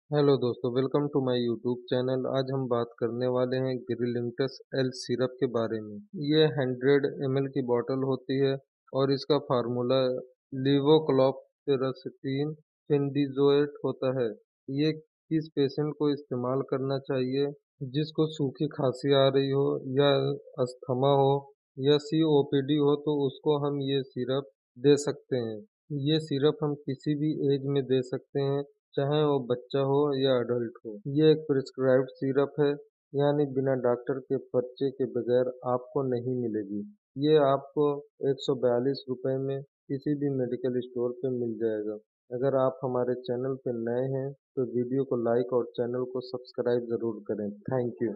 Hello दोस्तों, welcome to my YouTube channel. आज हम बात करने वाले हैं गिरिलिंटस एल सिरप के बारे में। ये 100 ml की बॉटल होती है और इसका फार्मूला लीवोक्लोप्टेरासिटिन फिनडिजोएट होता है। ये किस पेशेंट को इस्तेमाल करना चाहिए? जिसको सूखी खांसी आ रही हो या अस्थमा हो या सीओपीडी हो तो उसको हम ये सिरप दे सकते हैं। ये सिरप हम किसी भी एज में दे सकते हैं, चाहे वो बच्चा हो या अडल्ट हो। ये एक प्रिस्क्राइब्ड सिरप है, यानी बिना डॉक्टर के पर्चे के बगैर आपको नहीं मिलेगी। ये आपको 142 रुपए में किसी भी मेडिकल स्टोर पे मिल जाएगा। अगर आप हमारे चैनल पे नए हैं तो वीडियो को लाइक और चैनल को सब्सक्राइब ज़रूर करें। Thank you.